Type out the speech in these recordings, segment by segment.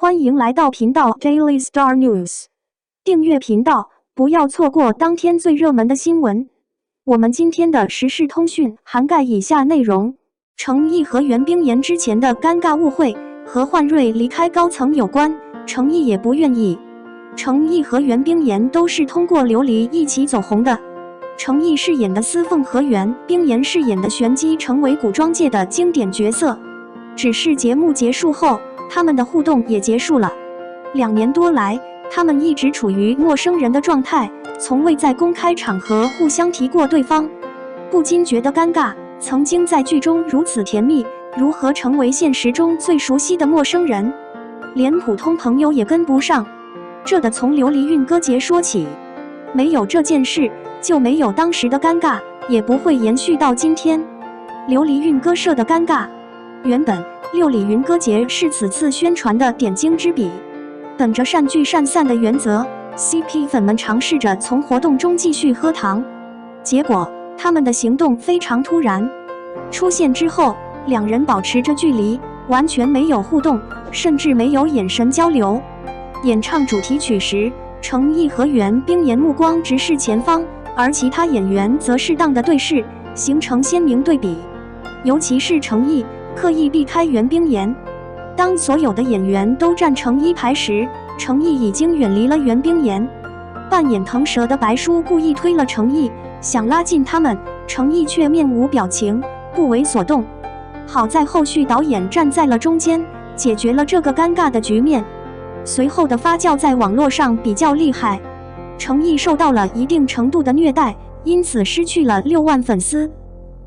欢迎来到频道 Daily Star News， 订阅频道，不要错过当天最热门的新闻。我们今天的时事通讯涵盖以下内容：程毅和袁冰妍之前的尴尬误会和焕瑞离开高层有关，程毅也不愿意。程毅和袁冰妍都是通过琉璃一起走红的，程毅饰演的司凤和袁冰妍饰演的玄机成为古装界的经典角色。只是节目结束后，他们的互动也结束了。2年多来，他们一直处于陌生人的状态，从未在公开场合互相提过对方，不禁觉得尴尬。曾经在剧中如此甜蜜，如何成为现实中最熟悉的陌生人？连普通朋友也跟不上。这得从琉璃韵歌节说起，没有这件事，就没有当时的尴尬，也不会延续到今天。琉璃韵歌社的尴尬，原本六里云歌节是此次宣传的点睛之笔，本着善聚善散的原则 ，CP 粉们尝试着从活动中继续喝糖，结果他们的行动非常突然。出现之后，两人保持着距离，完全没有互动，甚至没有眼神交流。演唱主题曲时，程毅和袁冰妍目光直视前方，而其他演员则适当的对视，形成鲜明对比。尤其是程毅刻意避开袁冰妍。当所有的演员都站成一排时，程毅已经远离了袁冰妍。扮演腾蛇的白叔故意推了程毅，想拉近他们，程毅却面无表情，不为所动。好在后续导演站在了中间，解决了这个尴尬的局面。随后的发酵在网络上比较厉害，程毅受到了一定程度的虐待，因此失去了6万粉丝。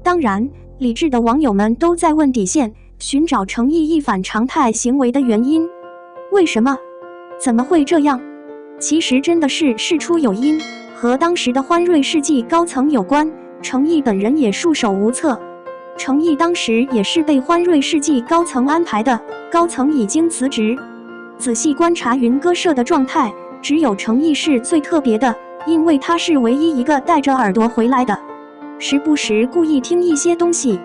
当然，理智的网友们都在问底线，寻找程毅一反常态行为的原因。为什么？怎么会这样？其实真的是事出有因，和当时的欢瑞世纪高层有关，程毅本人也束手无策。程毅当时也是被欢瑞世纪高层安排的，高层已经辞职。仔细观察云歌社的状态，只有程毅是最特别的，因为他是唯一一个带着耳朵回来的，时不时故意听一些东西。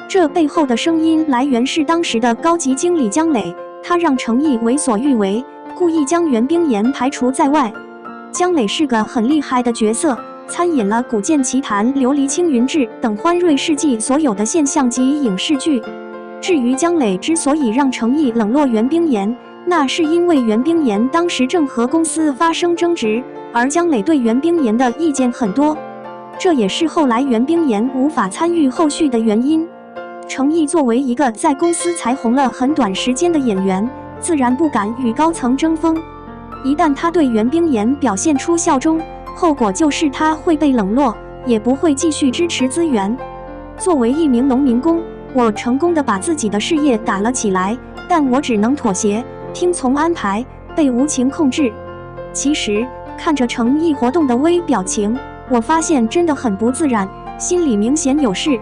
这背后的声音来源是当时的高级经理姜磊，他让程毅为所欲为，故意将袁冰妍排除在外。姜磊是个很厉害的角色，参演了《古剑奇谭》《琉璃青云志》等欢瑞世纪所有的现象级影视剧。至于姜磊之所以让程毅冷落袁冰妍，那是因为袁冰妍当时正和公司发生争执，而姜磊对袁冰妍的意见很多，这也是后来袁冰妍无法参与后续的原因。程毅作为一个在公司才红了很短时间的演员，自然不敢与高层争锋。一旦他对袁冰妍表现出效忠，后果就是他会被冷落，也不会继续支持资源。作为一名农民工，我成功的把自己的事业打了起来，但我只能妥协，听从安排，被无情控制。其实看着程毅活动的微表情，我发现真的很不自然，心里明显有事。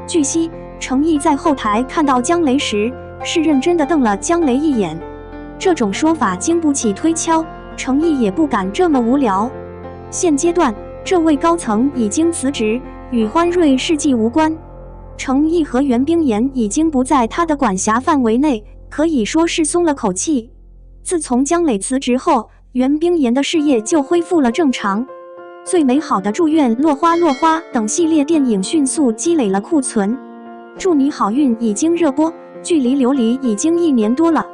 据悉，程毅在后台看到姜雷时，是认真的瞪了姜雷一眼。这种说法经不起推敲，程毅也不敢这么无聊。现阶段，这位高层已经辞职，与欢瑞世纪无关。程毅和袁冰妍已经不在他的管辖范围内，可以说是松了口气。自从姜磊辞职后，袁冰妍的事业就恢复了正常。最美好的祝愿、落花落花等系列电影迅速积累了库存。祝你好运已经热播，距离琉璃已经1年多了，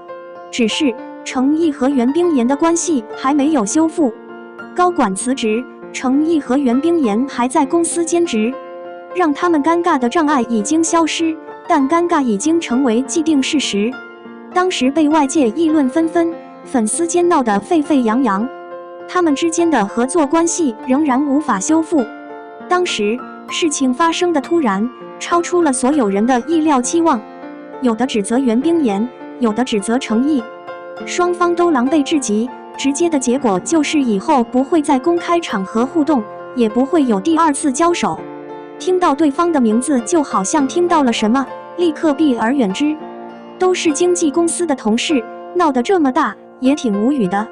只是程毅和袁冰妍的关系还没有修复。高管辞职，程毅和袁冰妍还在公司兼职，让他们尴尬的障碍已经消失，但尴尬已经成为既定事实。当时被外界议论纷纷，粉丝间闹得沸沸扬扬，他们之间的合作关系仍然无法修复。当时事情发生的突然，超出了所有人的意料期望，有的指责袁冰妍，有的指责程毅，双方都狼狈至极，直接的结果就是以后不会在公开场合互动，也不会有第2次交手。听到对方的名字就好像听到了什么，立刻避而远之。都是经纪公司的同事，闹得这么大，也挺无语的。